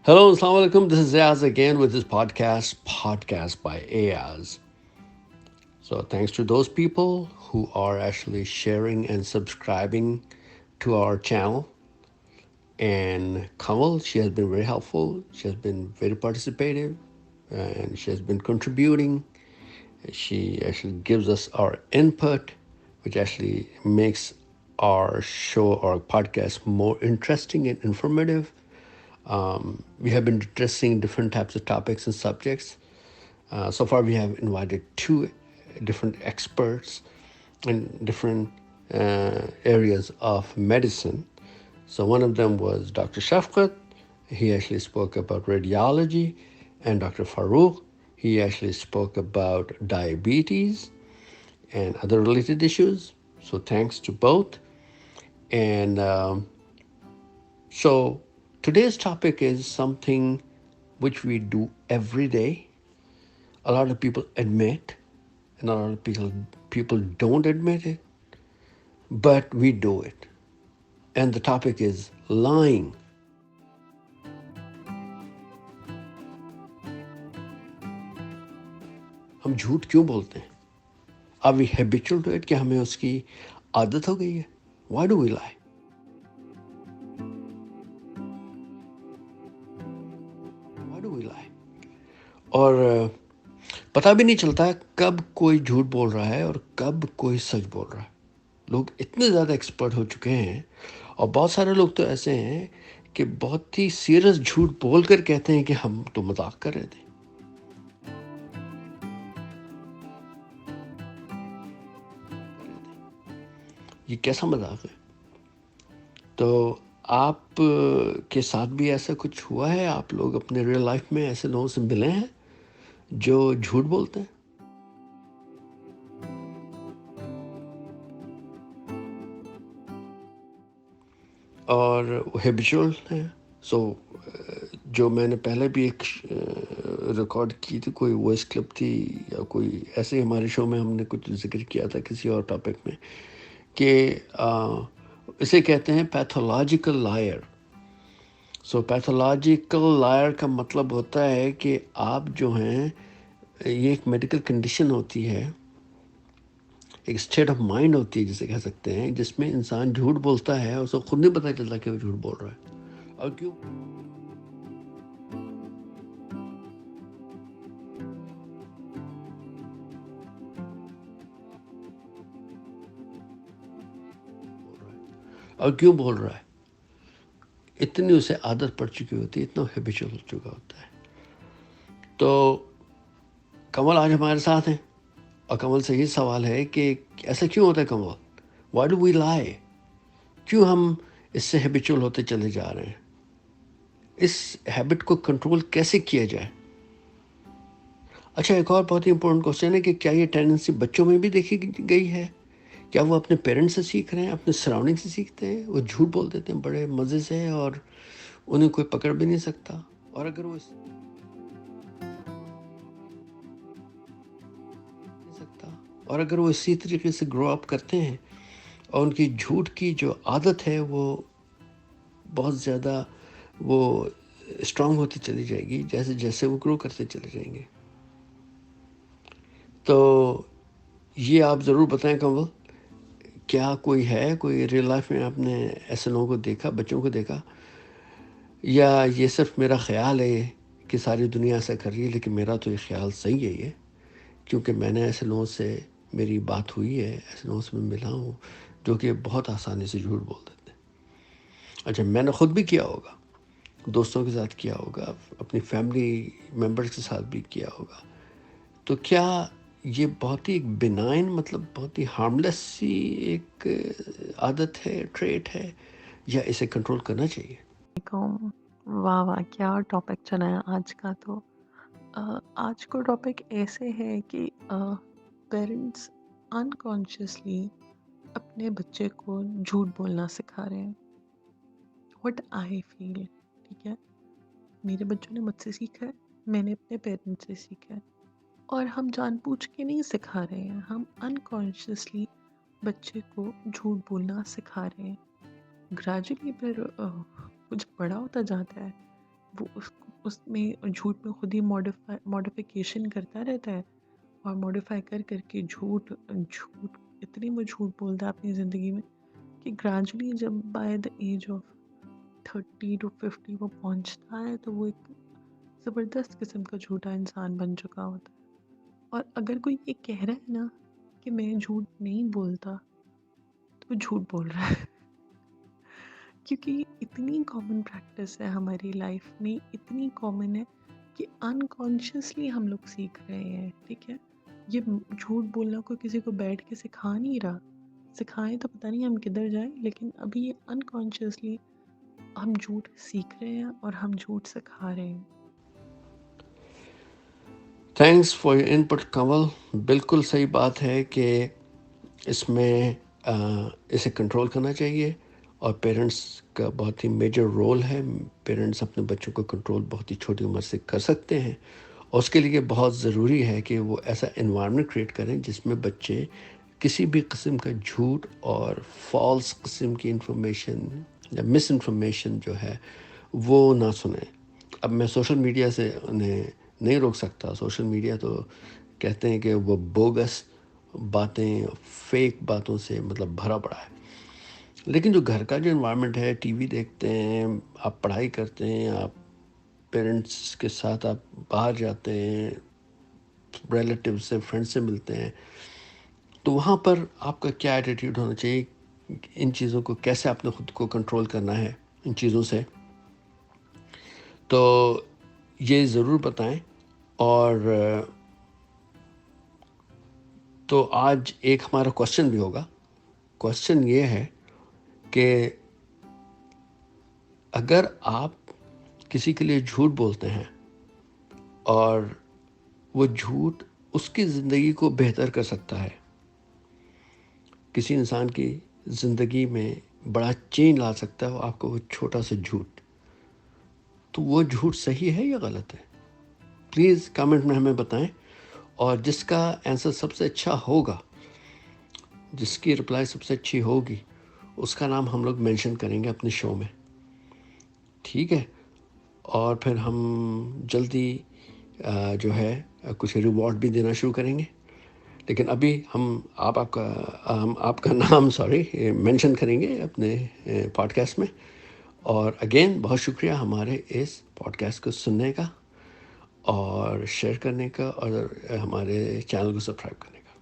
Hello, Assalamu alaikum. This is Ayaz again with this podcast by Ayaz. So, thanks to those people who are actually sharing and subscribing to our channel. And Kamal, she has been very helpful. She has been very participative, and she has been contributing. She actually gives us our input, which actually makes our show or podcast more interesting and informative. We have been addressing different types of topics and subjects. So far, we have invited two different experts in different areas of medicine. So one of them was Dr. Shafqat. He actually spoke about radiology, and Dr. Farouk. He actually spoke about diabetes and other related issues. So thanks to both. And so today's topic is something which we do every day. A lot of people admit, and a lot of people don't admit it, but we do it. And the topic is lying. ہم جھوٹ کیوں بولتے ہیں؟ Are we habitual to it کہ ہمیں اس کی عادت ہو گئی ہے؟ Why do we lie? Why do we lie? اور پتہ بھی نہیں چلتا کب کوئی جھوٹ بول رہا ہے اور کب کوئی سچ بول رہا ہے. لوگ اتنے زیادہ ایکسپرٹ ہو چکے ہیں، اور بہت سارے لوگ تو ایسے ہیں کہ بہت ہی سیریس جھوٹ بول کر کہتے ہیں کہ ہم تو مذاق کر رہے تھے. یہ کیسا مذاق ہے؟ تو آپ کے ساتھ بھی ایسا کچھ ہوا ہے؟ آپ لوگ اپنے ریئل لائف میں ایسے لوگوں سے ملے ہیں جو جھوٹ بولتے ہیں؟ اور ہیبیچول ہیں. سو جو میں نے پہلے بھی ایک ریکارڈ کی تھی، کوئی وائس کلپ تھی یا کوئی ایسے ہمارے شو میں ہم نے کچھ ذکر کیا تھا کسی اور ٹاپک میں، کہ اسے کہتے ہیں پیتھولوجیکل لائر. سو پیتھولوجیکل لائر کا مطلب ہوتا ہے کہ آپ جو ہیں، یہ ایک میڈیکل کنڈیشن ہوتی ہے، ایک اسٹیٹ آف مائنڈ ہوتی ہے جسے کہہ سکتے ہیں، جس میں انسان جھوٹ بولتا ہے اور اسے خود نہیں پتہ چلتا کہ وہ جھوٹ بول رہا ہے. اور کیوں اور کیوں بول رہا ہے؟ اتنی اسے عادت پڑ چکی ہوتی ہے، اتنا ہیبیچول ہو چکا ہوتا ہے. تو کمل آج ہمارے ساتھ ہیں، اور کمل سے یہ سوال ہے کہ ایسا کیوں ہوتا ہے کمل؟ وائی ڈو وی لائی؟ کیوں ہم اس سے ہیبیچول ہوتے چلے جا رہے ہیں؟ اس ہیبٹ کو کنٹرول کیسے کیا جائے؟ اچھا، ایک اور بہت ہی امپورٹنٹ کوشچن ہے کہ کیا یہ ٹینڈنسی بچوں میں بھی دیکھی گئی ہے؟ کیا وہ اپنے پیرنٹس سے سیکھ رہے ہیں، اپنے سراؤنڈنگ سے سیکھتے ہیں؟ وہ جھوٹ بول دیتے ہیں بڑے مزے سے اور انہیں کوئی پکڑ بھی نہیں سکتا. اور اگر وہ اسی طریقے سے گرو اپ کرتے ہیں اور ان کی جھوٹ کی جو عادت ہے وہ بہت زیادہ وہ اسٹرانگ ہوتی چلی جائے گی جیسے جیسے وہ گرو کرتے چلے جائیں گے. تو یہ آپ ضرور بتائیں کمل، کیا کوئی ریئل لائف میں آپ نے ایسے لوگوں کو دیکھا، بچوں کو دیکھا، یا یہ صرف میرا خیال ہے کہ ساری دنیا ایسا کر رہی ہے؟ لیکن میرا تو یہ خیال صحیح ہے یہ، کیونکہ میں نے ایسے لوگوں سے میری بات ہوئی ہے، ایسے لوگوں سے میں ملا ہوں جو کہ بہت آسانی سے جھوٹ بول دیتے ہیں. اچھا، میں نے خود بھی کیا ہوگا، دوستوں کے ساتھ کیا ہوگا، اپنی فیملی ممبرس کے ساتھ بھی کیا ہوگا. تو کیا یہ بہت ہی ایک بینائن، مطلب بہت ہی ہارملیس سی ایک عادت ہے، ٹریٹ ہے، یا اسے کنٹرول کرنا چاہیے؟ علیکم. واہ واہ، کیا ٹاپک چنا ہے آج کا. تو آج کا ٹاپک ایسے ہے کہ پیرنٹس انکانشیسلی اپنے بچے کو جھوٹ بولنا سکھا رہے ہیں. وٹ آئی فیل، ٹھیک ہے، میرے بچوں نے مجھ سے سیکھا ہے، میں نے اپنے پیرنٹس سے سیکھا ہے، اور ہم جان بوجھ کے نہیں سکھا رہے ہیں، ہم انکانشیسلی بچے کو جھوٹ بولنا سکھا رہے ہیں. گریجولی پھر کچھ بڑا ہوتا جاتا ہے وہ اس میں جھوٹ میں خود ہی ماڈیفیکیشن کرتا رہتا ہے، اور ماڈیفائی کر کر کے جھوٹ جھوٹ اتنی وہ جھوٹ بولتا ہے اپنی زندگی میں کہ گریجولی جب by the age of 30 to 50 وہ پہنچتا ہے تو وہ ایک زبردست قسم کا جھوٹا انسان بن چکا ہوتا ہے۔ اور اگر کوئی یہ کہہ رہا ہے نا کہ میں جھوٹ نہیں بولتا، تو وہ جھوٹ بول رہا ہے کیونکہ یہ اتنی کامن پریکٹس ہے ہماری لائف میں، اتنی کامن ہے کہ انکانشیسلی ہم لوگ سیکھ رہے ہیں، ٹھیک ہے؟ یہ جھوٹ بولنا کوئی کسی کو بیٹھ کے سکھا نہیں رہا، سکھائیں تو پتہ نہیں ہم کدھر جائیں، لیکن ابھی یہ انکانشیسلی ہم جھوٹ سیکھ رہے ہیں اور ہم جھوٹ سکھا رہے ہیں۔ تھینکس فار یور انپٹ کنول. بالکل صحیح بات ہے کہ اس میں اسے کنٹرول کرنا چاہیے، اور پیرنٹس کا بہت ہی میجر رول ہے. پیرنٹس اپنے بچوں کو کنٹرول بہت ہی چھوٹی عمر سے کر سکتے ہیں، اور اس کے لیے بہت ضروری ہے کہ وہ ایسا انوائرمنٹ کریٹ کریں جس میں بچے کسی بھی قسم کا جھوٹ اور فالس قسم کی انفارمیشن یا مس انفارمیشن جو ہے وہ نہ سنیں. اب میں سوشل میڈیا سے انہیں نہیں روک سکتا. سوشل میڈیا تو کہتے ہیں کہ وہ بوگس باتیں، فیک باتوں سے مطلب بھرا پڑا ہے. لیکن جو گھر کا جو انوائرمنٹ ہے، ٹی وی دیکھتے ہیں، آپ پڑھائی کرتے ہیں، آپ پیرنٹس کے ساتھ آپ باہر جاتے ہیں، ریلیٹیو سے، فرینڈ سے ملتے ہیں، تو وہاں پر آپ کا کیا ایٹیٹیوڈ ہونا چاہیے، ان چیزوں کو کیسے آپ نے خود کو کنٹرول کرنا ہے ان چیزوں سے، تو یہ ضرور بتائیں. اور تو آج ایک ہمارا کوشچن بھی ہوگا. کوشچن یہ ہے کہ اگر آپ کسی کے لیے جھوٹ بولتے ہیں اور وہ جھوٹ اس کی زندگی کو بہتر کر سکتا ہے، کسی انسان کی زندگی میں بڑا چینج لا سکتا ہے آپ کو وہ چھوٹا سا جھوٹ، تو وہ جھوٹ صحیح ہے یا غلط ہے؟ پلیز کامنٹ میں ہمیں بتائیں. اور جس کا آنسر سب سے اچھا ہوگا، جس کی رپلائی سب سے اچھی ہوگی، اس کا نام ہم لوگ مینشن کریں گے اپنے شو میں، ٹھیک ہے؟ اور پھر ہم جلدی جو ہے کچھ ریوارڈ بھی دینا شروع کریں گے. لیکن ابھی ہم آپ کا نام مینشن کریں گے اپنے پوڈ کاسٹ میں. اور اگین بہت شکریہ ہمارے اس پوڈ کاسٹ کو سننے کا اور شیئر کرنے کا اور ہمارے چینل کو سبسکرائب کرنے کا.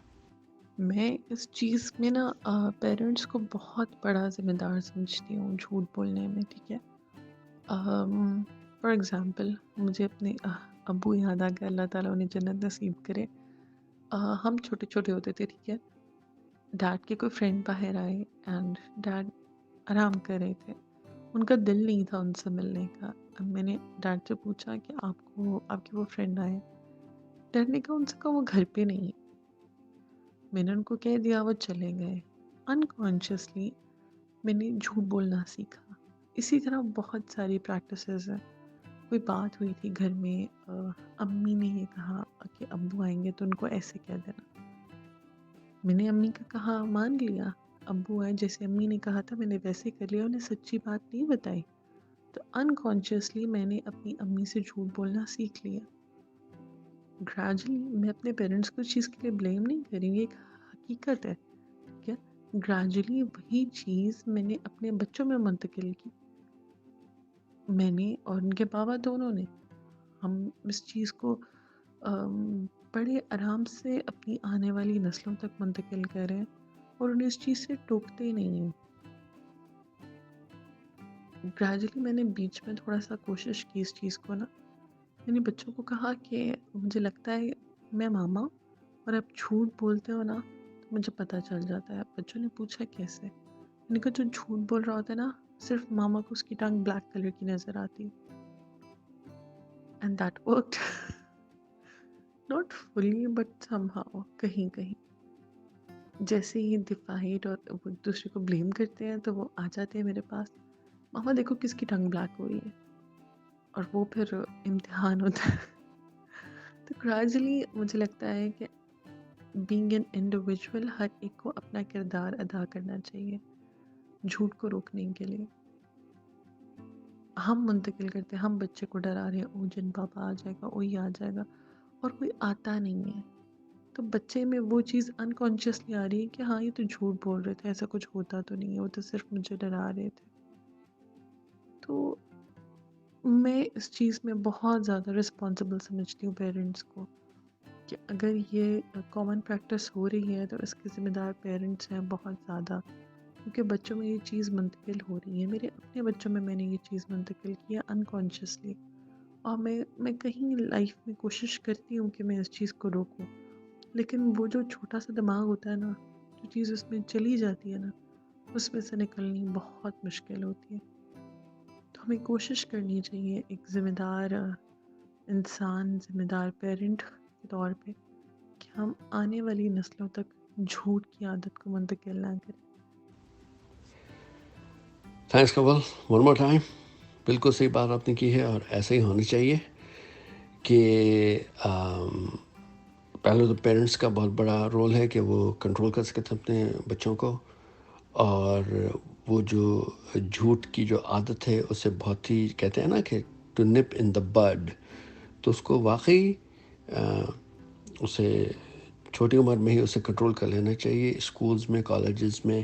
میں اس چیز میں نا پیرنٹس کو بہت بڑا ذمہ دار سمجھتی ہوں جھوٹ بولنے میں، ٹھیک ہے؟ فار ایگزامپل مجھے اپنے ابو یاد آ گیا، اللہ تعالیٰ انہیں جنت نصیب کرے. ہم چھوٹے چھوٹے ہوتے تھے، ٹھیک ہے؟ ڈیڈ کے کوئی فرینڈ باہر آئے اینڈ ڈیڈ آرام کر رہے تھے، ان کا دل نہیں تھا ان سے ملنے کا. اب میں نے ڈیڈ سے پوچھا کہ آپ کے وہ فرینڈ آئے؟ ڈیڈ نے کہا ان سے کہا وہ گھر پہ نہیں ہے. میں نے ان کو کہہ دیا، وہ چلے گئے. انکانشیسلی میں نے جھوٹ بولنا سیکھا. اسی طرح بہت ساری پریکٹسز ہیں. کوئی بات ہوئی تھی گھر میں، امی نے یہ کہا کہ ابو آئیں گے تو ان کو ایسے کہہ دینا. میں نے امی کا کہا مان لیا، ابو آئے جیسے امی نے کہا تھا میں نے ویسے کر لیا، انہیں سچی بات نہیں بتائی. تو انکانشیسلی میں نے اپنی امی سے جھوٹ بولنا سیکھ لیا. گریجولی میں اپنے پیرنٹس کو اس چیز کے لیے بلیم نہیں کر رہی ہوں، یہ ایک حقیقت ہے، ٹھیک ہے؟ گریجولی وہی چیز میں نے اپنے بچوں میں منتقل کی. میں نے اور ان کے بابا دونوں نے، ہم اس چیز کو بڑے آرام سے اپنی آنے والی نسلوں تک منتقل کر رہے ہیں اور انہیں اس چیز سے ٹوکتے نہیں ہیں. گریجولی میں نے بیچ میں تھوڑا سا کوشش کی اس چیز کو نا، میں نے بچوں کو کہا کہ مجھے لگتا ہے میں ماما ہوں اور آپ جھوٹ بولتے ہو نا تو مجھے پتہ چل جاتا ہے. بچوں نے پوچھا کیسے؟ میں نے کہا جو جھوٹ بول رہا ہوتا ہے نا، صرف ماما کو اس کی ٹانگ بلیک کلر کی نظر آتی. And that worked. Not fully but some how, کہیں کہیں. جیسے ہی دفاعیٹ اور وہ ایک دوسرے کو بلیم کرتے ہیں تو وہ آ جاتے ہیں میرے پاس، ماما دیکھو کس کی ٹنگ بلیک ہو رہی ہے، اور وہ پھر امتحان ہوتا ہے. تو گریجولی مجھے لگتا ہے کہ بینگ این انڈیویژول ہر ایک کو اپنا کردار ادا کرنا چاہیے جھوٹ کو روکنے کے لیے. ہم منتقل کرتے ہیں، ہم بچے کو ڈرا رہے ہیں، او جن پاپا آ جائے گا، او یہ آ جائے گا، اور کوئی آتا نہیں ہے۔ تو بچے میں وہ چیز انکانشیسلی آ رہی ہے کہ ہاں یہ تو جھوٹ بول رہے تھے، ایسا کچھ ہوتا تو نہیں ہے، وہ تو صرف مجھے ڈرا رہے تھے۔ تو میں اس چیز میں بہت زیادہ رسپانسبل سمجھتی ہوں پیرنٹس کو، کہ اگر یہ کامن پریکٹس ہو رہی ہے تو اس کے ذمہ دار پیرنٹس ہیں بہت زیادہ، کیونکہ بچوں میں یہ چیز منتقل ہو رہی ہے۔ میرے اپنے بچوں میں نے یہ چیز منتقل کیا انکانشیسلی، اور میں کہیں لائف میں کوشش کرتی ہوں کہ میں اس چیز کو روکوں، لیکن وہ جو چھوٹا سا دماغ ہوتا ہے نا، جو چیز اس میں چلی جاتی ہے نا، اس میں سے نکلنی بہت مشکل ہوتی ہے۔ تو ہمیں کوشش کرنی چاہیے ایک ذمہ دار انسان، ذمہ دار پیرنٹ کے طور پہ، کہ ہم آنے والی نسلوں تک جھوٹ کی عادت کو منتقل نہ کریں۔ تھینکس کمل، ون مور ٹائم. بالکل صحیح بات آپ نے کی ہے، اور ایسا ہی ہونا چاہیے کہ پہلے تو پیرنٹس کا بہت بڑا رول ہے کہ وہ کنٹرول کر سکتے ہیں اپنے بچوں کو، اور وہ جو جھوٹ کی جو عادت ہے اسے بہت ہی کہتے ہیں نا کہ ٹو نپ ان دا بڈ، تو اس کو واقعی اسے چھوٹی عمر میں ہی اسے کنٹرول کر لینا چاہیے۔ اسکولز میں، کالجز میں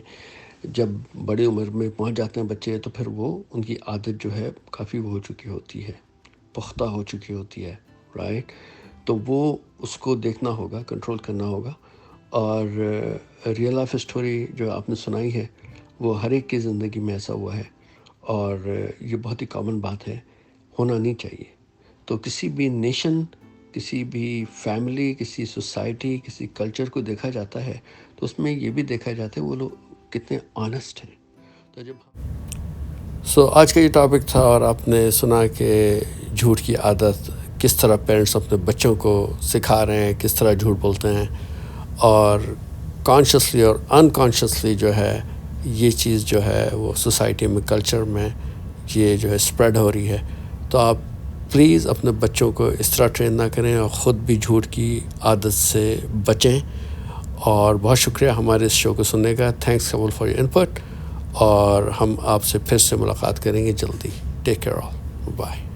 جب بڑی عمر میں پہنچ جاتے ہیں بچے، تو پھر وہ ان کی عادت جو ہے کافی وہ ہو چکی ہوتی ہے، پختہ ہو چکی ہوتی ہے، رائٹ؟ تو وہ اس کو دیکھنا ہوگا، کنٹرول کرنا ہوگا۔ اور ریئل لائف اسٹوری جو آپ نے سنائی ہے وہ ہر ایک کی زندگی میں ایسا ہوا ہے، اور یہ بہت ہی کامن بات ہے، ہونا نہیں چاہیے۔ تو کسی بھی نیشن، کسی بھی فیملی، کسی سوسائٹی، کسی کلچر کو دیکھا جاتا ہے تو اس میں یہ بھی دیکھا جاتا ہے وہ لوگ کتنے آنیسٹ ہیں۔ تو جب آج کا یہ ٹاپک تھا، اور آپ نے سنا کہ جھوٹ کی عادت کس طرح پیرنٹس اپنے بچوں کو سکھا رہے ہیں، کس طرح جھوٹ بولتے ہیں، اور کانشیسلی اور انکانشیسلی جو ہے یہ چیز جو ہے وہ سوسائٹی میں، کلچر میں یہ جو ہے اسپریڈ ہو رہی ہے۔ تو آپ پلیز اپنے بچوں کو اس طرح ٹرین نہ کریں، اور خود بھی جھوٹ کی عادت سے بچیں۔ اور بہت شکریہ ہمارے اس شو کو سننے کا۔ Thanks Kamal for your input, اور ہم آپ سے پھر سے ملاقات کریں گے جلدی۔ Take care all, bye.